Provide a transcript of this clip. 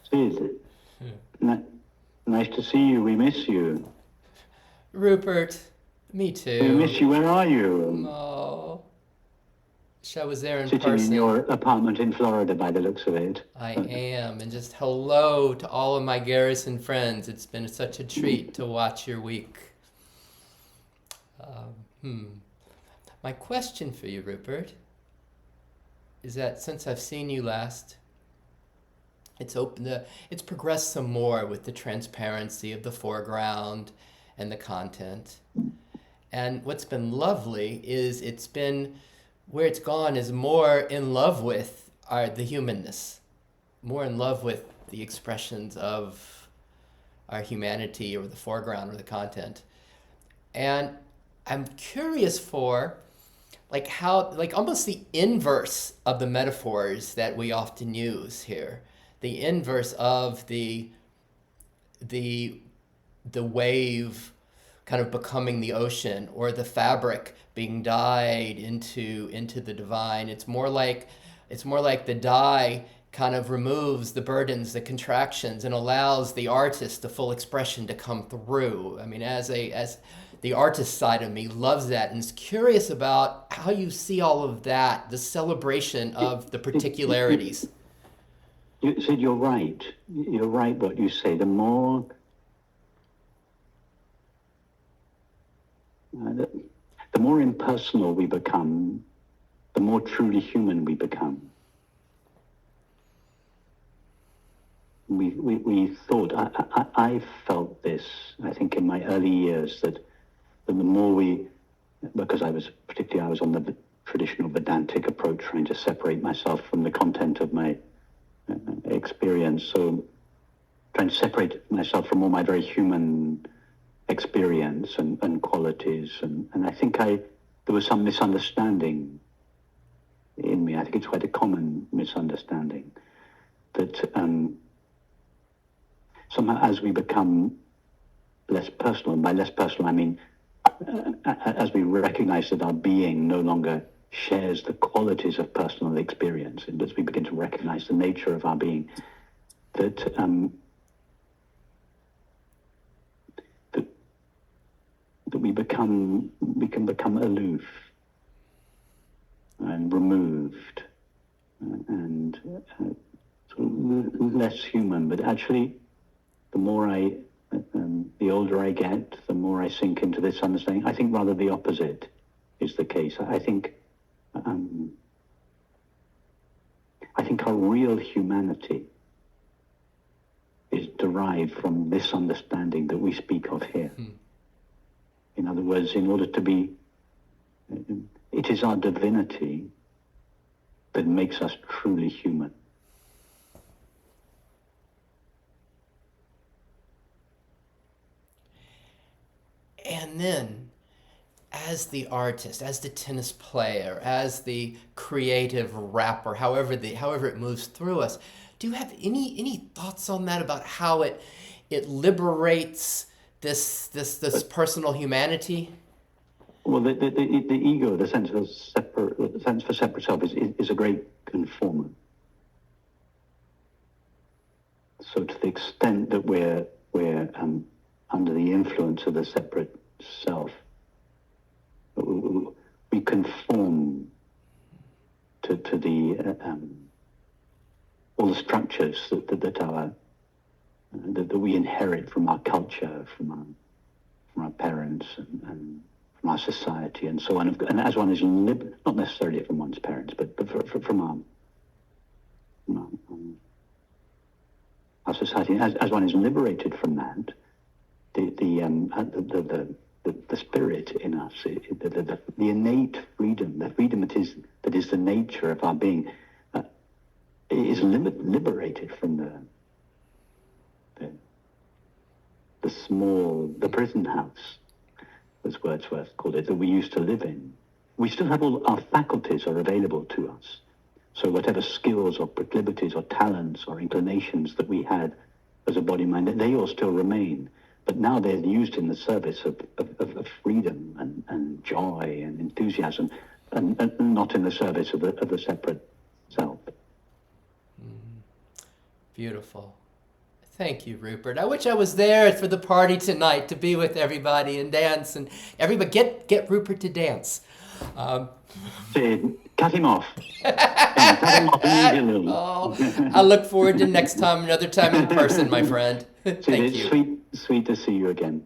Sid, ni- nice to see you. We miss you. Rupert, me We too. miss you. Where are you? Oh, wish I was there in Sitting in person. your apartment in Florida by the looks of it. I am. And just hello to all of my Garrison friends. It's been such a treat to watch your week. Um, hmm. My question for you, Rupert, is that since I've seen you last, it's progressed some more with the transparency of the foreground and the content. And what's been lovely is it's been where it's gone is more in love with the humanness, more in love with the expressions of our humanity or the foreground or the content. And I'm curious for like how like almost the inverse of the metaphors that we often use here. The inverse of the the wave kind of becoming the ocean or the fabric being dyed into the divine. It's more like the dye kind of removes the burdens, the contractions, and allows the artist the full expression to come through. I mean, as the artist side of me loves that and is curious about how you see all of that, the celebration You, of the you, particularities. Sid, you're right. You're right what you say. Uh, the more impersonal we become, the more truly human we become. We thought, I felt this, I think in my early years, that the more because I was on the traditional Vedantic approach, trying to separate myself from the content of my experience. So trying to separate myself from all my very human experience and qualities. And I think there was some misunderstanding in me. I think it's quite a common misunderstanding that somehow as we become less personal, and by less personal I mean as we recognize that our being no longer shares the qualities of personal experience, and as we begin to recognize the nature of our being, that that, that we can become aloof and removed and sort of less human. But actually, the more the older I get, the more I sink into this understanding. I think rather the opposite is the case. I think our real humanity is derived from this understanding that we speak of here. In other words, in order to be, it is our divinity that makes us truly human. And then, as the artist, as the tennis player, as the creative rapper, however it moves through us, do you have any thoughts on that about how it liberates this But personal humanity? well, the ego, the sense for separate self, is a great conformer. So to the extent that we're under the influence of the separate self, we conform to the all the structures that we inherit from our culture, from our parents, and from our society, and so on. And as one is not necessarily from one's parents, but from our society, as one is liberated from that, the spirit in us, the innate freedom, the freedom that is the nature of our being, is liberated from the prison house, as Wordsworth called it, that we used to live in. We still have all our faculties are available to us. So whatever skills or proclivities or talents or inclinations that we had as a body mind, they all still remain. But now they're used in the service of freedom and joy and enthusiasm, and not in the service of the separate self. Beautiful. Thank you, Rupert. I wish I was there for the party tonight to be with everybody and dance. And everybody, get Rupert to dance. Sid, cut him off. Cut him off immediately. Oh, I look forward to next time, another time in person, my friend. Sid, Thank it's you. sweet to see you again.